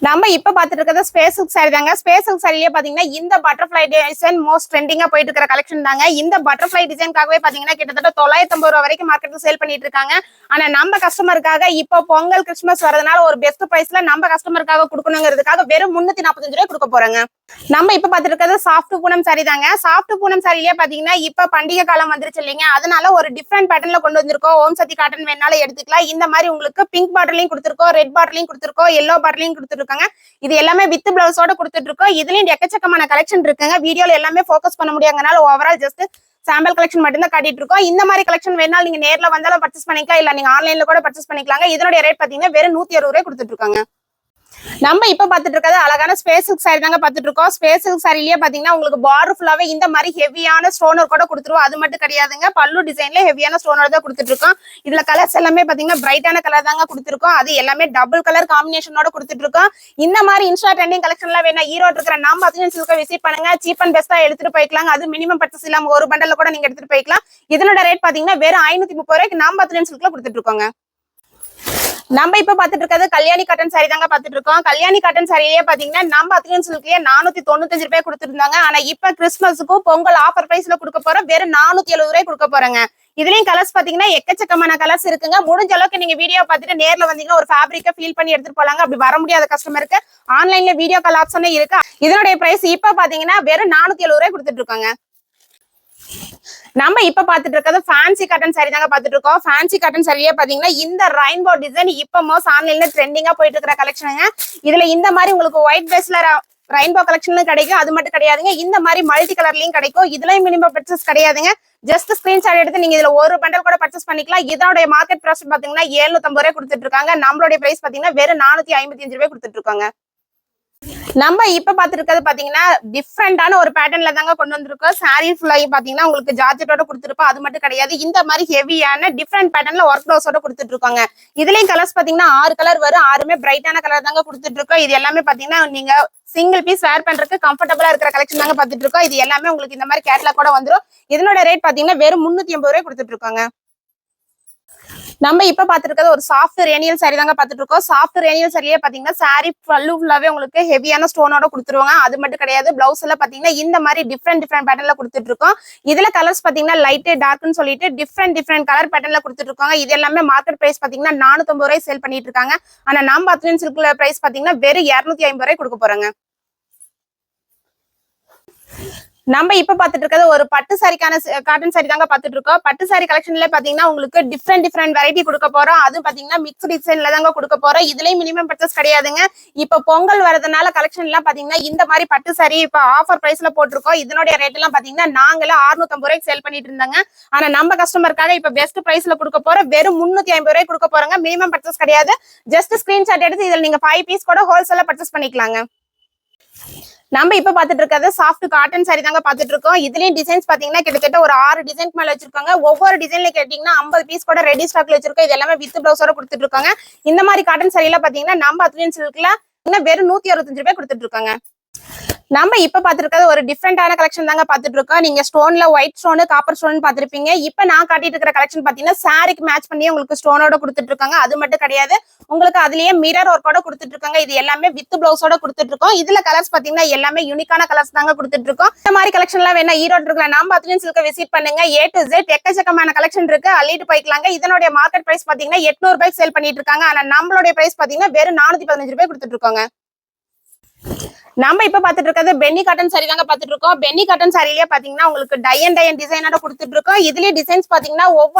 நம்ம இப்ப பாத்துட்டு இருக்கிறது ஸ்பேஸ் சில்க் சாரி தாங்க. ஸ்பேஸ் சில்க் சாரிலேயே பாத்தீங்கன்னா இந்த பட்டர்ஃபிளை டிசைன் மோஸ்ட் ட்ரெண்டிங்கா போயிட்டு இருக்கிற கலெக்ஷன் தாங்க. இந்த பட்டர்ஃபிளை டிசைன்காகவே பாத்தீங்கன்னா கிட்டத்தட்ட 950 ரூபாய் வரைக்கும் மார்க்கெட்ல சேல் பண்ணிட்டு இருக்காங்க. ஆனா நம்ம கஸ்டமருக்காக இப்போ பொங்கல் கிறிஸ்துமஸ் வரதுனால ஒரு பெஸ்ட் பிரைஸ்ல நம்ம கஸ்டமருக்காக கொடுக்கணுங்கிறதுக்காக வெறும் 345 ரூபாய் கொடுக்க போறாங்க. நம்ம இப்ப பாத்துட்டு இருக்கிறது சாஃப்ட் பூனம் சாரி தாங்க. சாஃப்ட் பூனம் சாரிலேயே பாத்தீங்கன்னா இப்ப பண்டிகை காலம் வந்துருச்சு இல்லைங்க, அதனால ஒரு டிஃப்ரெண்ட் பேட்டர்ன்ல கொண்டு வந்திருக்கோம். ஓம் சக்தி காட்டன் வேணாலும் எடுத்துக்கலாம். இந்த மாதிரி உங்களுக்கு பிங்க் பார்டர்லயும் கொடுத்திருக்கோம், ரெட் பார்டர்லயும் கொடுத்திருக்கோம், எல்லோ பார்டர்லயும் கொடுத்துருக்காங்க. இது எல்லாமே வித் பிளவுஸோட கொடுத்துட்டு இருக்கோம். இதுலயும் எக்கச்சக்கமான கலெக்ஷன் இருக்குங்க. வீடியோல எல்லாமே ஃபோக்கஸ் பண்ண முடியாதனால ஓவரால் ஜஸ்ட் சாம்பிள் கலெக்ஷன் மட்டும் தான் காட்டிட்டு இருக்கோம். இந்த மாதிரி கலெக்ஷன் வேணாலும் நீங்க நேர்ல வந்தாலும் பர்ச்சேஸ் பண்ணிக்கலாம், இல்ல நீங்க ஆன்லைன்ல கூட பர்ச்சேஸ் பண்ணிக்கலாங்க. இதனுடைய ரேட் பாத்தீங்கன்னா வெறும் 160 ரூபாய் கொடுத்துட்டு இருக்காங்க. நம்ம இப்ப பாத்துட்டு இருக்கிறது அழகான ஸ்பேஸ் சில்க் சாரி தாங்க பாத்துட்டு இருக்கோம். ஸ்பேஸ் சில்க் சாரிலேயே பாத்தீங்கன்னா உங்களுக்கு பார்டர் ஃபுல்லாவே இந்த மாதிரி ஹெவியான ஸ்டோனர் கூட கொடுத்துருவோம். அது மட்டும் கிடையாதுங்க, பல்லு டிசைன்ல ஹெவியான ஸ்டோனர் தான் கொடுத்துட்டு இருக்கோம். இதுல கலர்ஸ் எல்லாமே பாத்தீங்கன்னா பிரைட்டான கலர் தாங்க கொடுத்துருக்கோம். அது எல்லாமே டபுள் கலர் காம்பினேஷனோட கொடுத்துட்டு இருக்கோம். இந்த மாதிரி இன்ஸ்டா ட்ரெண்டிங் கலெக்ஷன் எல்லாம் வேணா ஈரோடு இருக்கிற நம்ம அத்லியன் சில்கை விசிட் பண்ணுங்க. சீப் அண்ட் பெஸ்டா எடுத்துட்டு போய்க்கலாம். அது மினிமம் பர்ச்சேஸ் இல்லாம ஒரு பண்டல்ல கூட நீங்க எடுத்துட்டு போய்க்கலாம். இதனோட ரேட் பாத்தீங்கன்னா வெறும் 530 ரூபாய்க்கு நம்ம அத்லியன் சில்க்ல கொடுத்துட்டு இருக்கோங்க. நம்ம இப்ப பாத்துட்டு இருக்கிறது கல்யாணி காட்டன் சாரி தாங்க பாத்துட்டு இருக்கோம். கல்யாணி காட்டன் சாரியே பாத்தீங்கன்னா நம்ம அத்லியன் சில்க்லயே 495 ரூபாய் கொடுத்துருந்தாங்க. ஆனா இப்ப கிறிஸ்துமஸுக்கும் பொங்கல் ஆஃபர் பிரைஸ்ல கொடுக்க போறோம். வெறும் 470 ரூபாய் கொடுக்க போறாங்க. இதுலயும் கலர்ஸ் பாத்தீங்கன்னா எக்கச்சக்கமான கலர்ஸ் இருக்குங்க. முடிஞ்ச அளவுக்கு நீங்க வீடியோ பார்த்துட்டு நேர்ல வந்தீங்கன்னா ஒரு ஃபேப்ரிக்கை ஃபீல் பண்ணி எடுத்துட்டு போலாங்க. அப்படி வர முடியாத கஸ்டமருக்கு ஆன்லைன்ல வீடியோ கால் ஆப்ஷனே இருக்கு. இதனுடைய பிரைஸ் இப்ப பாத்தீங்கன்னா வெறும் 470 ரூபாய் கொடுத்துட்டு இருக்காங்க. நம்ம இப்ப பாத்துட்டு இருக்கிறது ஃபேன்சி காட்டன் சாரி தாங்க பாத்துட்டு இருக்கோம். ஃபேன்சி காட்டன் சாரியே பாத்தீங்கன்னா இந்த ரெயின்போ டிசைன் இப்ப மோஸ்ட் ஆன்லைன்ல ட்ரெண்டிங்கா போயிட்டு இருக்கிற கலெக்ஷனுங்க. இதுல இந்த மாதிரி உங்களுக்கு ஒயிட் பேஸ்ல ரெயின்போ கலெக்ஷன்லயும் கிடைக்கும். அது மட்டும் கிடையாதுங்க, இந்த மாதிரி மல்டி கலர்லயும் கிடைக்கும். இதுலயும் மினிமம் பர்ச்சேஸ் கிடையாதுங்க. ஜஸ்ட் ஸ்கிரீன்ஷாட் எடுத்து நீங்க இதுல ஒரு பண்டல் கூட பர்ச்சேஸ் பண்ணிக்கலாம். இதோட மார்க்கெட் பிரைஸ் பாத்தீங்கன்னா 750 ரூபாய் கொடுத்துட்டு இருக்காங்க. நம்மளுடைய பிரைஸ் பாத்தீங்கன்னா வெறும் 455 ரூபாய் கொடுத்துட்டு இருக்காங்க. நம்ம இப்ப பாத்துருக்கிறது பாத்தீங்கன்னா டிஃப்ரெண்டான ஒரு பேட்டர்ன்ல தாங்க கொண்டு வந்திருக்கோம். சாரி ஃபுல்லாயும் பாத்தீங்கன்னா உங்களுக்கு ஜார்ஜெட்டோட கொடுத்துருப்போம். அது மட்டும் கிடையாது, இந்த மாதிரி ஹெவியான டிஃப்ரெண்ட் பேட்டர்ன்ல ஒர்க் ப்ளவுஸோட கொடுத்துட்டு இருக்காங்க. இதுலயும் கலர்ஸ் பாத்தீங்கன்னா 6 கலர் வரும். 6மே பிரைட்டான கலர் தாங்க கொடுத்துட்டு இருக்கோம். இது எல்லாமே பாத்தீங்கன்னா நீங்க சிங்கிள் பீஸ் வேர் பண்றதுக்கு கம்ஃபர்டபுளா இருக்கிற கலெக்ஷன் தாங்க பாத்துட்டு இருக்கோம். இது எல்லாமே உங்களுக்கு இந்த மாதிரி கேட்லாக் கூட வந்துடும். இதனோட ரேட் பாத்தீங்கன்னா வெறும் 380 ரூபாய் கொடுத்துட்டு இருக்காங்க. நம்ம இப்ப பாத்துருக்கிறது ஒரு சாஃப்ட் ரேனியல் சாரி தாங்க பாத்துட்டு இருக்கோம். சாஃப்ட் ரேனியல் சாரியே பாத்தீங்கன்னா சாரி பல்லு ஃபுல்லாவே உங்களுக்கு ஹெவியான ஸ்டோனோட கொடுத்துருவாங்க. அது மட்டும் கிடையாது, பிளவுஸ் எல்லாம் பாத்தீங்கன்னா இந்த மாதிரி டிஃப்ரெண்ட் பேட்டர்ன்ல கொடுத்துட்டு இருக்கோம். இதுல கலர்ஸ் பாத்தீங்கன்னா லைட் டார்க்னு சொல்லிட்டு டிஃப்ரெண்ட் கலர் பேட்டர்ன்ல கொடுத்துட்டு இருக்காங்க. இது எல்லாமே மார்க்கெட் பிரைஸ் பாத்தீங்கன்னா 450 ரூபாய் சேல் பண்ணிட்டு இருக்காங்க. ஆனா நம்ம அத்லியன் சில்க்ல பிரைஸ் பாத்தீங்கன்னா வெறும் 250 ரூபாய் கொடுக்க போறாங்க. நம்ம இப்ப பாத்துட்டு இருக்கிறது ஒரு பட்டு சாரிக்கான காட்டன் சாரி தாங்க பாத்துட்டு இருக்கோம். பட்டு சாரி கலெக்ஷன்ல பாத்தீங்கன்னா உங்களுக்கு டிஃப்ரெண்ட் வெரைட்டி கொடுக்க போறோம். அது பாத்தீங்கன்னா மிக்ஸ் டிசைன்ல தாங்க கொடுக்க போறோம். இதுலயும் மினிமம் பர்ச்சேஸ் கிடையாதுங்க. இப்ப பொங்கல் வரதுனால கலெக்ஷன் எல்லாம் பாத்தீங்கன்னா இந்த மாதிரி பட்டு சாரி இப்ப ஆஃபர் பிரைஸ்ல போட்டிருக்கோம். இதனுடைய ரேட் எல்லாம் பாத்தீங்கன்னா நாங்களே 650 ரூபாய்க்கு சேல் பண்ணிட்டு இருந்தாங்க. ஆனா நம்ம கஸ்டமருக்காக இப்ப பெஸ்ட் பிரைஸ்ல கொடுக்க போறோம். வெறும் 350 ரூபாய் கொடுக்க போறாங்க. மினிமம் பர்ச்சேஸ் கிடையாது. ஜஸ்ட் ஸ்கிரீன்ஷாட் எடுத்து இதுல நீங்க 5 பீஸ் கூட ஹோல்சேலா பர்ச்சேஸ் பண்ணிக்கலாங்க. நம்ம இப்ப பாத்துட்டு இருக்கிறது சாஃப்ட் காட்டன் சாரி தாங்க பாத்துட்டு இருக்கோம். இதுலயும் டிசைன்ஸ் பாத்தீங்கன்னா கிட்டத்தட்ட ஒரு 6 டிசைன் மேல வச்சிருக்காங்க. ஒவ்வொரு டிசைன்ல கேட்டீங்கன்னா 50 பீஸ் கூட ரெடி ஸ்டாக்ல வச்சிருக்கோம். இது எல்லாமே வித் பிளவுஸோட கொடுத்துட்டு இருக்காங்க. இந்த மாதிரி காட்டன் சாரி எல்லாம் பாத்தீங்கன்னா நம்ம அத்லியன் சில்க்ல வெறும் 165 ரூபாய் கொடுத்துட்டு இருக்காங்க. நம்ம இப்ப பாத்துருக்கிறது ஒரு டிஃப்ரெண்டான கலெக்ஷன் தாங்க பாத்துட்டு இருக்கோம். நீங்க ஸ்டோன்ல ஒயிட் ஸ்டோன் காப்பர் ஸ்டோன் பாத்திருப்பீங்க. இப்ப நான் காட்டிட்டு இருக்கிற கலெக்ஷன் பாத்தீங்கன்னா சாரிக்கு மேட்ச் பண்ணி உங்களுக்கு ஸ்டோனோட கொடுத்துட்டு இருக்காங்க. அது மட்டும் கிடையாது, உங்களுக்கு அதுலயே மிரர் ஒர்க்கோட கொடுத்துட்டு இருக்காங்க. இது எல்லாமே வித் பிளவுஸோட கொடுத்துட்டு இருக்கோம். இதுல கலர்ஸ் பாத்தீங்கன்னா எல்லாமே யூனிக்கான கலர்ஸ் தாங்க கொடுத்துட்டு இருக்கோம். இந்த மாதிரி கலெக்ஷன் எல்லாம் வேணா ஈரோடு இருக்கிற நம்ம அத்லியன் சில்கை விசிட் பண்ணுங்க. A to Z எக்கச்சக்கமான கலெக்ஷன் இருக்கு, அள்ளிட்டு போய்க்கலாங்க. இதனுடைய மார்க்கெட் பிரைஸ் பாத்தீங்கன்னா 800 ரூபாய்க்கு சேல் பண்ணிட்டு இருக்காங்க. ஆனா நம்மளுடைய பிரைஸ் பாத்தீங்கன்னா வெறும் 415 ரூபாய் கொடுத்துட்டு இருக்காங்க. நம்ம இப்ப பாத்துட்டு இருக்கிறது பென்னி காட்டன் சாரி தாங்க பாத்துட்டு இருக்கோம். பென்னி காட்டன் சாரிலேயே பாத்தீங்கன்னா உங்களுக்கு டை அண்ட் டிசைனோட கொடுத்துட்டு இருக்கோம். இதுலயே டிசைன்ஸ் பாத்தீங்கன்னா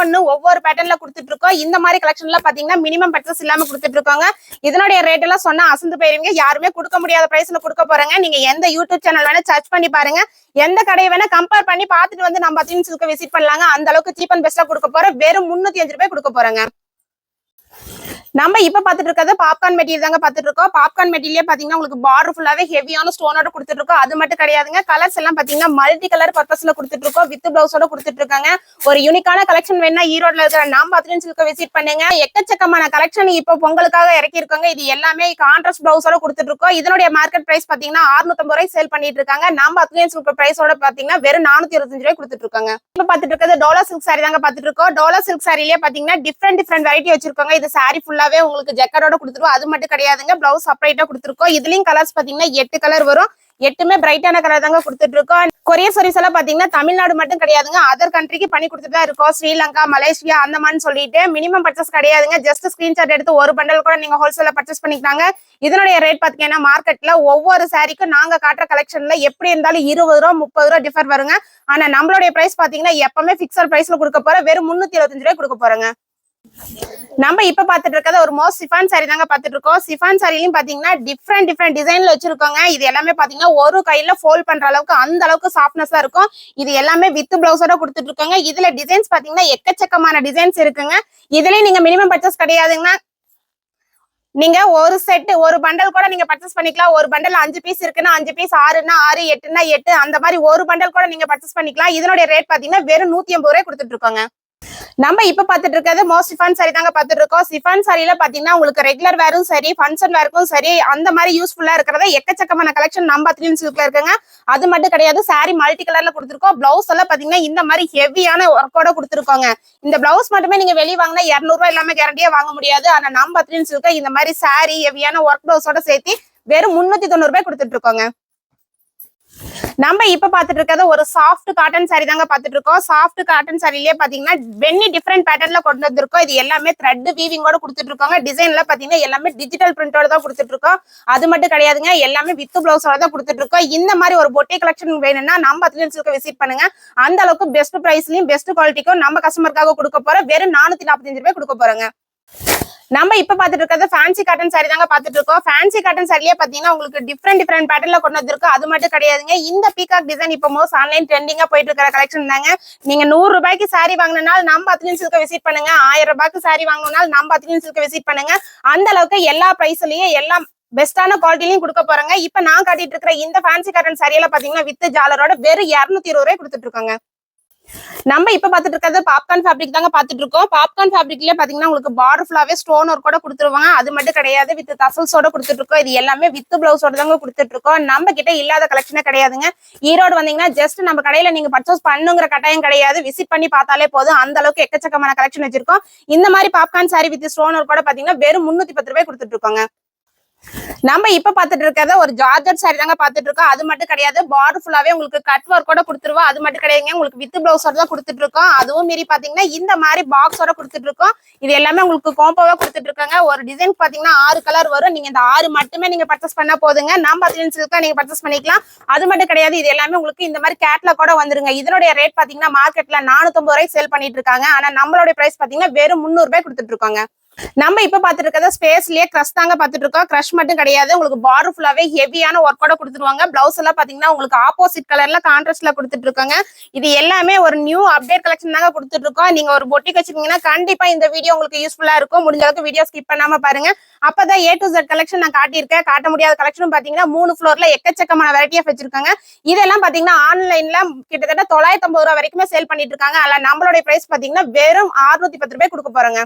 ஒவ்வொரு பேட்டர்ன்ல கொடுத்துட்டு இருக்கோம். இந்த மாதிரி கலெக்ஷன்ல பாத்தீங்கன்னா மினிமம் பர்ச்சேஸ் இல்லாம கொடுத்துட்டு இருக்காங்க. இதனுடைய ரேட் எல்லாம் சொன்னா அசந்து போயிருவீங்க. யாருமே கொடுக்க முடியாத பிரைஸ்ல கொடுக்க போறாங்க. நீங்க எந்த யூடியூப் சேனல் வேணா சர்ச் பண்ணி பாருங்க, எந்த கடையை வேணா கம்பேர் பண்ணி பாத்துட்டு வந்து நம்ம அத்லியன் சில்கை விசிட் பண்ணலாங்க. அந்த அளவுக்கு சீப் அண்ட் பெஸ்டா கொடுக்க போறோம். வெறும் 305 ரூபாய் கொடுக்க போறாங்க. நம்ம இப்ப பாத்துட்டு இருக்கிறது பாப்கார்ன் மெட்டீரியல் தாங்க பாத்துட்டு இருக்கோம். பாப்கார்ன் மெட்டீரியல் பாத்தீங்கன்னா உங்களுக்கு பார்டர் ஃபுல்லாவே ஹெவியான ஸ்டோனோட கொடுத்துட்டு இருக்கோம். அது மட்டும் கிடையாதுங்க, கலர்ஸ் எல்லாம் பாத்தீங்கன்னா மல்டி கலர் பர்பஸ்ல கொடுத்துட்டு இருக்கோம். வித் பிளவுஸோட கொடுத்துட்டு இருக்காங்க. ஒரு யூனிக்கான கலெக்ஷன் வேணா ஈரோட்ல இருக்கிற நம்ம அத்லியன் சில்கை விசிட் பண்ணுங்க. எக்கச்சக்கமான கலெக்ஷன் இப்ப பொங்கலுக்காக இறக்கி இருக்காங்க. இது எல்லாமே கான்ட்ராஸ்ட் பிளவுஸோட கொடுத்துட்டு இருக்கோம். இதனுடைய மார்க்கெட் பிரைஸ் பாத்தீங்கன்னா 650 ரூபாய் சேல் பண்ணிட்டு இருக்காங்க. நம்ம அத்லியன் சில்க் பிரைஸோட பாத்தீங்கன்னா வெறும் 425 ரூபாய் கொடுத்துட்டு இருக்காங்க. இப்ப பாத்துட்டு இருக்கிறது டோலா சில்க் சாரி தாங்க பாத்துட்டு இருக்கோம். டோலா சில்க் சாரிலேயே பாத்தீங்கன்னா டிஃப்ரெண்ட் வெரைட்டி வச்சிருக்காங்க. இது சாரி ஃபுல்லாவே ஃபுல்லாவே உங்களுக்கு ஜக்கரோட கொடுத்துருவோம். அது மட்டும் கிடையாதுங்க, பிளவுஸ் செப்பரேட்டா கொடுத்துருக்கோம். இதுலயும் கலர்ஸ் பாத்தீங்கன்னா 8 கலர் வரும். 8மே பிரைட்டான கலர் தாங்க கொடுத்துட்டு இருக்கோம். கொரியர் சர்வீஸ் எல்லாம் பாத்தீங்கன்னா தமிழ்நாடு மட்டும் கிடையாதுங்க, அதர் கண்ட்ரிக்கு பண்ணி கொடுத்துட்டு தான் இருக்கோம். ஸ்ரீலங்கா, மலேசியா அந்த மாதிரி சொல்லிட்டு மினிமம் பர்ச்சேஸ் கிடையாதுங்க. ஜஸ்ட் ஸ்கிரீன்ஷாட் எடுத்து ஒரு பண்டல் கூட நீங்க ஹோல்சேல பர்ச்சேஸ் பண்ணிக்கலாங்க. இதனுடைய ரேட் பாத்தீங்கன்னா மார்க்கெட்ல ஒவ்வொரு சாரிக்கும் நாங்க காட்டுற கலெக்ஷன்ல எப்படி இருந்தாலும் 20 ரூபா 30 ரூபா டிஃபர் வருங்க. ஆனா நம்மளுடைய பிரைஸ் பாத்தீங்கன்னா எப்பவுமே பிக்சட் பிரைஸ்ல கொடுக்க போறோம். வெறும் 325 ரூபாய் கொடுக்க போறோங்க. நம்ம இப்ப பாத்துட்டு இருக்கிறது ஒரு மோஸ்ட் சிஃபான் சாரி தாங்க பாத்துட்டு இருக்கோம். சிஃபான் சாரிலையும் பாத்தீங்கன்னா டிஃப்ரெண்ட் டிசைன்ல வச்சிருக்கோங்க. இது எல்லாமே பாத்தீங்கன்னா ஒரு கையில ஃபோல்ட் பண்ற அளவுக்கு அந்த அளவுக்கு சாஃப்ட்னஸா இருக்கும். இது எல்லாமே வித் பிளவுஸோட கொடுத்துட்டு இருக்காங்க. இதுல டிசைன்ஸ் பாத்தீங்கன்னா எக்கச்சக்கமான டிசைன்ஸ் இருக்குங்க. இதுலயும் நீங்க மினிமம் பர்ச்சேஸ் கிடையாதுங்கன்னா, நீங்க ஒரு செட் ஒரு பண்டல் கூட நீங்க பர்ச்சேஸ் பண்ணிக்கலாம். ஒரு பண்டல் 5 பீஸ் இருக்குன்னா 5 பீஸ், 6ன்னா 6, 8ன்னா 8, அந்த மாதிரி ஒரு பண்டல் கூட நீங்க பர்ச்சேஸ் பண்ணிக்கலாம். இதனுடைய ரேட் பாத்தீங்கன்னா வெறும் 180 ரூபாய் கொடுத்துட்டு இருக்கோங்க. நம்ம இப்ப பாத்துட்டு இருக்கிறது மோஸ்ட் சிஃபான் சாரி தாங்க பாத்துட்டு இருக்கோம். சிஃபான் சாரியில பாத்தீங்கன்னா உங்களுக்கு ரெகுலர் வேரும் சரி, ஃபங்க்ஷன் வேருக்கும் சரி, அந்த மாதிரி யூஸ்ஃபுல்லா இருக்கிறத எக்கச்சக்கமான கலெக்ஷன் நம்ம அத்லியன் சில்க்ல இருக்குங்க. அது மட்டும் கிடையாது, சாரி மல்டி கலர்ல கொடுத்துருக்கோம். பிளவுஸ் எல்லாம் பாத்தீங்கன்னா இந்த மாதிரி ஹெவியான ஒர்க்கோட கொடுத்துருக்கோங்க. இந்த பிளவுஸ் மட்டுமே நீங்க வெளியே வாங்கினா 200 ரூபாய் இல்லாம கேரண்டியா வாங்க முடியாது. ஆனா நம்ம அத்லியன் சில்க்ல இந்த மாதிரி சாரி ஹெவியான ஒர்க் பிளவுஸோட சேர்த்து வெறும் 390 ரூபாய் கொடுத்துட்டு இருக்கோங்க. நம்ம இப்ப பாத்துட்டு இருக்கிறது ஒரு சாஃப்ட் காட்டன் சாரி தாங்க பாத்துட்டு இருக்கோம். சாஃப்ட் காட்டன் சாரிலேயே பாத்தீங்கன்னா வெண்ணி டிஃப்ரெண்ட் பேட்டர்ன்ல கொண்டு வந்திருக்கோம். இது எல்லாமே த்ரெட் வீவிங்கோட கொடுத்துட்டு இருக்காங்க. டிசைன்ல பாத்தீங்கன்னா எல்லாமே டிஜிட்டல் பிரிண்டோட தான் கொடுத்துட்டு இருக்கோம். அது மட்டும் கிடையாதுங்க, எல்லாமே வித் பிளவுஸோட தான் கொடுத்துட்டு இருக்கோம். இந்த மாதிரி ஒரு பொட்டி கலெக்ஷன் வேணும்னா நம்ம அத்லியன் சில்க் விசிட் பண்ணுங்க. அந்த அளவுக்கு பெஸ்ட் பிரைஸ்லயும் பெஸ்ட் குவாலிட்டிக்கும் நம்ம கஸ்டமருக்காக கொடுக்க போறோம். வெறும் 445 ரூபாய் கொடுக்க போறோங்க. நம்ம இப்ப பாத்துட்டு இருக்கிறது ஃபேன்சி காட்டன் சாரி தாங்க பாத்துட்டு இருக்கோம். ஃபேன்சி காட்டன் சாரியே பாத்தீங்கன்னா உங்களுக்கு டிஃப்ரெண்ட் பேட்டர்ன்ல கொண்டு வந்திருக்கோம். அது மட்டும் கிடையாதுங்க, இந்த பீகாக் டிசைன் இப்போ மோஸ்ட் ஆன்லைன் ட்ரெண்டிங்கா போயிட்டு இருக்கிற கலெக்ஷன் தாங்க. நீங்க 100 ரூபாய்க்கு சாரி வாங்கினாலும் நம்ம அத்லியன் சில்க் விசிட் பண்ணுங்க. 1000 ரூபாய்க்கு சாரி வாங்கினாலும் நம்ம அத்லியன் சில்க் விசிட் பண்ணுங்க. அந்த அளவுக்கு எல்லா பிரைஸ்லயும் எல்லாம் பெஸ்டான குவாலிட்டிலையும் கொடுக்க போறாங்க. இப்ப நான் காட்டிட்டு இருக்கிற இந்த ஃபேன்சி காட்டன் சாரியில பாத்தீங்கன்னா வித் ஜாலரோட வெறும் 220 ரூபாய் கொடுத்துட்டு இருக்காங்க. நம்ம இப்ப பாத்துட்டு இருக்கிறது பாப்கார்ன் ஃபேப்ரிக் தாங்க பாத்துட்டு இருக்கோம். பாப்கார்ன் ஃபேப்ரிக்லயே பாத்தீங்கன்னா உங்களுக்கு பார்டர் ஃபுல்லாவே ஸ்டோன் ஒர்க் கூட கொடுத்துருவாங்க. அது மட்டும் கிடையாது, வித் தசல்ஸோட கொடுத்துட்டு இருக்கோம். இது எல்லாமே வித் பிளவுஸோட தாங்க கொடுத்துட்டு இருக்கோம். நம்ம கிட்ட இல்லாத கலெக்ஷனே கிடையாதுங்க. ஈரோடு வந்தீங்கன்னா ஜஸ்ட் நம்ம கடையில நீங்க பர்ச்சேஸ் பண்ணுங்கிற கட்டாயம் கிடையாது, விசிட் பண்ணி பார்த்தாலே போதும். அந்த அளவுக்கு எக்கச்சக்கமான கலெக்ஷன் வச்சிருக்கோம். இந்த மாதிரி popcorn sorry with stone work கூட பாத்தீங்கன்னா வெறும் 310 ரூபாய் கொடுத்துட்டு இருக்கோங்க. நம்ம இப்ப பாத்துட்டு இருக்கிறத ஒரு ஜார்ஜட் சாரி தாங்க பாத்துட்டு இருக்கோம். அது மட்டும் கிடையாது, பார்டர் ஃபுல்லாவே உங்களுக்கு கட் ஒர்க் கூட கொடுத்துருவோம். அது மட்டும் கிடையாதுங்க, உங்களுக்கு வித் பிளவுஸோட தான் கொடுத்துட்டு இருக்கோம். அதுவும் மீறி பாத்தீங்கன்னா இந்த மாதிரி பாக்ஸோட கொடுத்துட்டு இருக்கோம். இது எல்லாமே உங்களுக்கு காம்போவா கொடுத்துட்டு இருக்காங்க. ஒரு டிசைன் பாத்தீங்கன்னா 6 கலர் வரும். நீங்க இந்த 6 மட்டுமே நீங்க பர்ச்சேஸ் பண்ணா போதுங்க. நம்ம அத்லியன் சில்க்ல நீங்க பர்ச்சேஸ் பண்ணிக்கலாம். அது மட்டும் கிடையாது, இது எல்லாமே உங்களுக்கு இந்த மாதிரி கேட்லாக் கூட வந்துருங்க. இதனுடைய ரேட் பாத்தீங்கன்னா மார்க்கெட்ல 450 ரூபாய் சேல் பண்ணிட்டு இருக்காங்க. ஆனா நம்மளுடைய பிரைஸ் பாத்தீங்கன்னா வெறும் 300 ரூபாய் கொடுத்துட்டு இருக்காங்க. நம்ம இப்ப பாத்துட்டு இருக்கிறத ஸ்பேஸ்லயே கிரஷ் தாங்க பாத்துட்டு இருக்கோம். கிரஷ் மட்டும் கிடையாது, உங்களுக்கு பார்டர் ஃபுல்லாவே ஹெவியான ஒர்க்கோட கொடுத்துருவாங்க. பிளவுஸ் எல்லாம் பாத்தீங்கன்னா உங்களுக்கு ஆப்போசிட் கலர்ல கான்ட்ராஸ்ட்ல கொடுத்துட்டு இருக்காங்க. இது எல்லாமே ஒரு நியூ அப்டேட் கலெக்ஷன் தாங்க கொடுத்துட்டு இருக்கோம். நீங்க ஒரு பொட்டிக் வச்சிருக்கீங்கன்னா கண்டிப்பா இந்த வீடியோ உங்களுக்கு யூஸ்ஃபுல்லா இருக்கும். முடிஞ்ச அளவுக்கு வீடியோ ஸ்கிப் பண்ணாம பாருங்க. அப்பதான் A to Z கலெக்ஷன் நான் காட்டியிருக்கேன். காட்ட முடியாத கலெக்ஷன் பாத்தீங்கன்னா 3 ஃப்ளோர்ல எக்கச்சக்கமான வெரைட்டி ஆஃப் வச்சிருக்காங்க. இதெல்லாம் பாத்தீங்கன்னா ஆன்லைன்ல கிட்டத்தட்ட 950 ரூபாய் வரைக்குமே சேல் பண்ணிட்டு இருக்காங்க. அல்ல நம்மளுடைய பிரைஸ் பாத்தீங்கன்னா வெறும் 610 ரூபாய் கொடுக்க போறாங்க.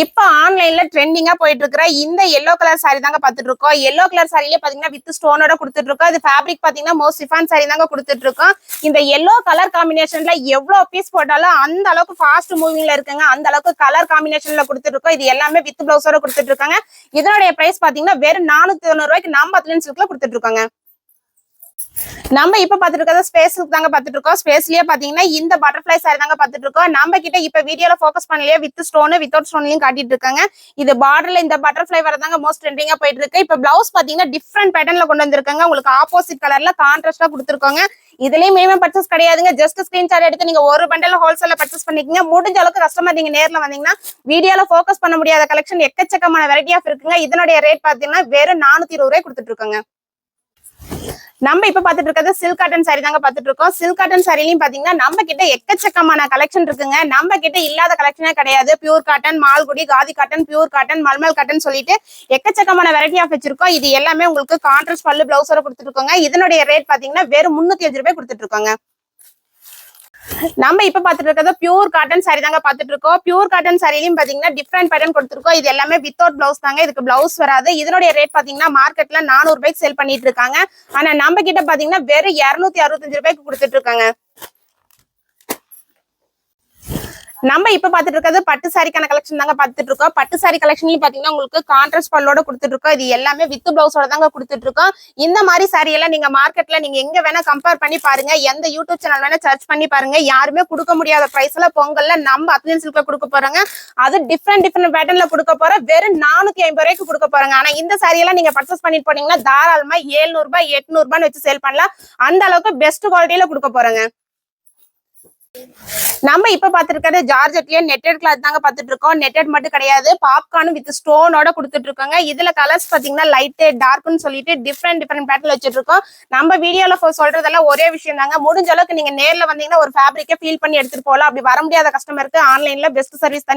இப்ப ஆன்லைன்ல ட்ரெண்டிங்கா போயிட்டு இருக்கிற இந்த எல்லோ கலர் சாரி தாங்க பாத்துட்டு இருக்கோம். எல்லோ கலர் சாரிலே பாத்தீங்கன்னா வித் ஸ்டோனோட கொடுத்துட்டு இருக்கோம். இது ஃபேப்ரிக் பாத்தீங்கன்னா மோஸ்ட் சிஃபான் சாரி தாங்க கொடுத்துட்டு இருக்கோம். இந்த எல்லோ கலர் காம்பினேஷன்ல எவ்வளவு பீஸ் போட்டாலும் அந்த அளவுக்கு ஃபாஸ்ட் மூவிங்ல இருக்குங்க. அந்த அளவுக்கு கலர் காம்பினேஷன்ல கொடுத்துட்டு இருக்கோம். இது எல்லாமே வித் பிளவுஸோட கொடுத்துட்டு இருக்காங்க. இதனுடைய பிரைஸ் பாத்தீங்கன்னா வெறும் 490 ரூபாய்க்கு நம்ம அத்லியன் சில்க்ல கொடுத்துட்டு இருக்காங்க. நம்ம இப்ப பாத்துட்டு இருக்கிறது ஸ்பேஸ் தாங்க பாத்துட்டு இருக்கோம். ஸ்பேஸ்லயே பாத்தீங்கன்னா இந்த பட்டர்ஃபிளை சாரி தாங்க பாத்துட்டு இருக்கோம். நம்ம கிட்ட இப்ப வீடியோல போக்கஸ் பண்ணலையே வித் ஸ்டோன் வித்வுட் ஸ்டோன்லயும் காட்டிட்டு இருக்காங்க. இது பார்டர்ல இந்த பட்டர்ஃபிளை வரதாங்க மோஸ்ட் ட்ரெண்டிங்கா போயிட்டு இருக்கு. இப்ப பிளவுஸ் பாத்தீங்கன்னா டிஃப்ரெண்ட் பேட்டர்ன்ல கொண்டு வந்திருக்காங்க. உங்களுக்கு ஆப்போசிட் கலர்ல கான்ட்ராஸ்டா கொடுத்துருக்காங்க. இதுலயும் மினிமம் பர்ச்சேஸ் கிடையாதுங்க. ஜஸ்ட் ஸ்கிரீன்ஷாட் எடுத்து நீங்க ஒரு பண்டல் ஹோல்சேல்ல பர்ச்சேஸ் பண்ணிக்கங்க. முடிஞ்ச அளவுக்கு கஸ்டமர் நீங்க நேர்ல வந்தீங்கன்னா வீடியோல போக்கஸ் பண்ண முடியாத கலெக்ஷன் எக்கச்சக்கமான வெரைட்டி ஆஃப் இருக்குங்க. இதனுடைய ரேட் பாத்தீங்கன்னா வெறும் 420 ரூபாய் கொடுத்துட்டு இருக்காங்க. நம்ம இப்ப பாத்துட்டு இருக்கிறது சில்க் காட்டன் சாரி தாங்க பாத்துட்டு இருக்கோம். சில்க் காட்டன் சாரிலையும் பாத்தீங்கன்னா நம்ம கிட்ட எக்கச்சக்கமான கலெக்ஷன் இருக்குங்க. நம்ம கிட்ட இல்லாத கலெக்ஷனே கிடையாது. Pure cotton, Malgudi, khadi cotton, pure cotton, mulmul cotton சொல்லிட்டு எக்கச்சக்கமான வெரைட்டி ஆஃப் வச்சிருக்கோம். இது எல்லாமே உங்களுக்கு கான்ட்ராஸ்ட் பல்லு பிளவுஸோட கொடுத்துட்டு இருக்கோங்க. இதனுடைய ரேட் பாத்தீங்கன்னா வெறும் 305 ரூபாய் கொடுத்துட்டு இருக்கோங்க. நம்ம இப்ப பாத்துட்டு இருக்கிறது பியூர் காட்டன் சாரி தாங்க பாத்துட்டு இருக்கோம். பியூர் காட்டன் சாரிலையும் பாத்தீங்கன்னா டிஃப்ரெண்ட் பேட்டர்ன் கொடுத்துருக்கோம். இது எல்லாமே வித்தவுட் பிளவுஸ் தாங்க. இதுக்கு பிளவுஸ் வராது. இதனுடைய ரேட் பாத்தீங்கன்னா மார்க்கெட்ல 400 ரூபாய்க்கு சேல் பண்ணிட்டு இருக்காங்க. ஆனா நம்ம கிட்ட பாத்தீங்கன்னா வெறும் 265 ரூபாய்க்கு கொடுத்துட்டு இருக்காங்க. நம்ம இப்ப பாத்துட்டு இருக்கிறது பட்டு சாரிக்கான கலெக்ஷன் தாங்க பாத்துட்டு இருக்கோம். பட்டு சாரி கலெக்ஷன்லயும் பாத்தீங்கன்னா உங்களுக்கு கான்ட்ராஸ்ட் பல்லோட கொடுத்துட்டு இருக்கோம். இது எல்லாமே வித் பிளவுஸோட தாங்க கொடுத்துட்டு இருக்கோம். இந்த மாதிரி சாரி எல்லாம் நீங்க மார்க்கெட்ல நீங்க எங்க வேணா கம்பேர் பண்ணி பாருங்க, எந்த யூடியூப் சேனல் வேணா சர்ச் பண்ணி பாருங்க, யாருமே கொடுக்க முடியாத பிரைஸ்ல பொங்கல்ல நம்ம அத்லியன் சில்க்ல கொடுக்க போறாங்க. அது டிஃப்ரெண்ட் பேட்டர்ன்ல கொடுக்க போற வெறும் 450 ரூபாய்க்கு கொடுக்க போறாங்க. ஆனா இந்த சாரி எல்லாம் நீங்க பர்ச்சேஸ் பண்ணிட்டு போனீங்கன்னா தாராளமா 700 ரூபாய் 800 ரூபான்னு வச்சு சேல் பண்ணலாம். அந்த அளவுக்கு பெஸ்ட் குவாலிட்டியில கொடுக்க போறாங்க. நம்ம இப்ப பாத்துருக்கிறது ஜார்ஜெட்லயே நெட்டட் கிளாத் தாங்க பாத்துட்டு இருக்கோம். நெட்டட் மட்டும் கிடையாது, பாப்கார்ன் வித் ஸ்டோனோட கொடுத்துட்டு இருக்காங்க. இதுல கலர்ஸ் பாத்தீங்கன்னா லைட் டார்க்னு சொல்லிட்டு டிஃப்ரெண்ட் பேட்டர்ல வச்சிட்டு இருக்கோம். நம்ம வீடியோல சொல்றதெல்லாம் ஒரே விஷயம் தாங்க. முடிஞ்ச அளவுக்கு நீங்க நேர்ல வந்தீங்கன்னா ஒரு ஃபேப்ரிக்கை ஃபீல் பண்ணி எடுத்துட்டு போகலாம். அப்படி வர முடியாத கஸ்டமருக்கு ஆன்லைன்ல பெஸ்ட் சர்வீஸ்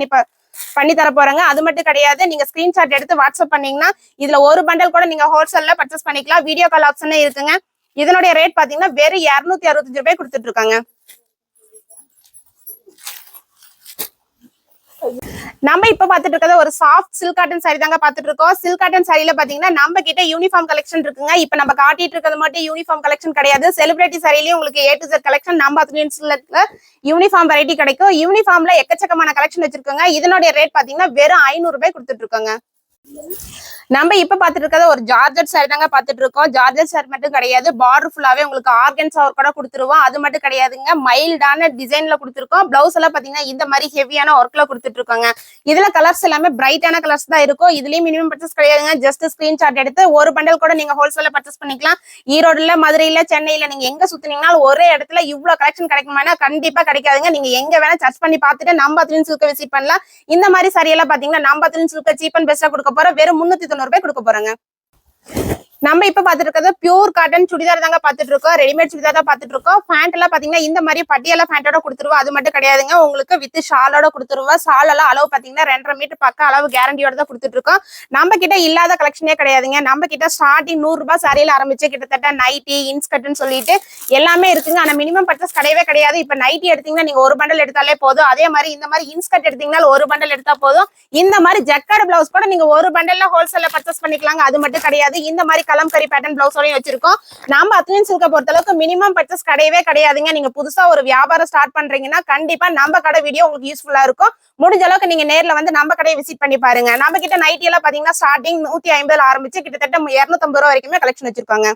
பண்ணி தர போறாங்க. அது மட்டும் கிடையாது, நீங்க ஸ்கிரீன்ஷாட் எடுத்து வாட்ஸ்அப் பண்ணீங்கன்னா இதுல ஒரு பண்டல் கூட நீங்க ஹோல்சேல்ல பர்ச்சேஸ் பண்ணிக்கலாம். வீடியோ கால் ஆப்ஷனே இருக்குங்க. இதனுடைய ரேட் பாத்தீங்கன்னா வெறும் 265 ரூபாய் கொடுத்துட்டு இருக்காங்க. நம்ம இப்ப பாத்துட்டு இருக்கிறது ஒரு சாஃப்ட் சில்க் காட்டன் சாரி தாங்க பாத்துட்டு இருக்கோம். சில்க் காட்டன் சாரில பாத்தீங்கன்னா நம்ம கிட்ட யூனிஃபார்ம் கலெக்ஷன் இருக்குங்க. இப்ப நம்ம காட்டிட்டு இருக்கிறது மட்டும் யூனிஃபார்ம் கலெக்ஷன் கிடையாது. செலிபிரிட்டி சாரிலயும் உங்களுக்கு A to Z கலெக்ஷன் நம்ம அத்லியன் சில்க்ல யூனிஃபார்ம் வெரைட்டி கிடைக்கும். யூனிஃபார்ம்ல எக்கச்சக்கமான கலெக்ஷன் வச்சிருக்கோங்க. இதனுடைய ரேட் பாத்தீங்கன்னா வெறும் 500 ரூபாய் கொடுத்துட்டு இருக்காங்க. நம்ம இப்ப பாத்துட்டு இருக்கிறது ஒரு ஜார்ஜெட் சாரி தாங்க பாத்துட்டு இருக்கோம். ஜார்ஜெட் சாரி மட்டும் கிடையாது, பார்டர் ஃபுல்லாவே உங்களுக்கு ஆர்கன்ஸா ஒர்க் கூட கொடுத்துருவோம். அது மட்டும் கிடையாதுங்க, மைல்டான டிசைன்ல கொடுத்துருக்கோம். பிளவுஸ் எல்லாம் பாத்தீங்கன்னா இந்த மாதிரி ஹெவியான ஒர்க்ல கொடுத்துட்டு இருக்காங்க. இதுல கலர்ஸ் எல்லாமே பிரைட்டான கலர்ஸ் தான் இருக்கும். இதுலயும் மினிமம் பர்ச்சேஸ் கிடையாதுங்க. ஜஸ்ட் ஸ்கிரீன்ஷாட் எடுத்து ஒரு பண்டல் கூட நீங்க ஹோல்சேல்ல பர்ச்சேஸ் பண்ணிக்கலாம். ஈரோடுல, மதுரையில, சென்னையில நீங்க எங்க சுத்தினீங்கனாலும் ஒரே இடத்துல இவ்வளவு கலெக்ஷன் கிடைக்குமானா கண்டிப்பா கிடைக்காதுங்க. நீங்க எங்க வேணா சர்ச் பண்ணி பார்த்துட்டு நம்ம அத்லியன் சில்க் விசிட் பண்ணலாம். இந்த மாதிரி சாரி எல்லாம் பாத்தீங்கன்னா நம்ம அத்லியன் சில்க் சீப் அண்ட் பெஸ்டா கொடுக்க போற வெறும் 390 ரூபாய் கொடுக்க போறாங்க. நம்ம இப்ப பாத்துட்டு இருக்கிறது பியூர் காட்டன் சுடிதார் தாங்க பாத்துட்டு இருக்கோம். ரெடிமேட் சுடிதார் தான் பாத்துட்டு இருக்கோம். பேண்ட் எல்லாம் பாத்தீங்கன்னா இந்த மாதிரி பட்டியெல்லாம் பேண்டோட கொடுத்துருவோம். அது மட்டும் கிடையாதுங்க, உங்களுக்கு வித் ஷாலோட கொடுத்துருவோம். ஷால் எல்லாம் அளவு பாத்தீங்கன்னா 2.5 மீட்டர் பக்க அளவு கேரண்டியோட தான் கொடுத்துட்டு இருக்கோம். நம்ம கிட்ட இல்லாத கலெக்ஷனே கிடையாதுங்க. நம்ம கிட்ட ஸ்டார்டிங் 100 ரூபாய் சாரியில ஆரம்பிச்சு கிட்டத்தட்ட நைட்டி இன்ஸ்கர்ட்னு சொல்லிட்டு எல்லாமே இருக்குங்க. ஆனா மினிமம் பர்ச்சேஸ் கிடையவே கிடையாது. இப்ப நைட்டி எடுத்தீங்கன்னா நீங்க ஒரு பண்டல் எடுத்தாலே போதும். அதே மாதிரி இந்த மாதிரி இன்ஸ்கர்ட் எடுத்தீங்கன்னா ஒரு பண்டல் எடுத்தா போதும். இந்த மாதிரி ஜக்கார்டு பிளவுஸ் கூட நீங்க ஒரு பண்டல்ல ஹோல்சேல்ல பர்ச்சேஸ் பண்ணிக்கலாங்க. அது மட்டும் கிடையாது, இந்த மாதிரி கலம்கரி பேட்டர்ன் பிளவுஸோடையும் வச்சிருக்கோம். நாம அத்லியன் சில்க பொறுத்த அளவுக்கு மினிமம் பர்ச்சேஸ் கிடையவே கிடையாதுங்க. நீங்க புதுசா ஒரு வியாபாரம் ஸ்டார்ட் பண்றீங்கன்னா கண்டிப்பா நம்ம கடை வீடியோ உங்களுக்கு யூஸ்ஃபுல்லா இருக்கும். முடிஞ்ச அளவுக்கு நீங்க நேர்ல வந்து நம்ம கடையை விசிட் பண்ணி பாருங்க. நம்ம கிட்ட நைட்டி எல்லாம் பாத்தீங்கன்னா ஸ்டார்டிங் 150 ஆரம்பிச்சு கிட்டத்தட்ட 250 ரூபாய் வரைக்குமே கலெக்ஷன் வச்சிருக்காங்க.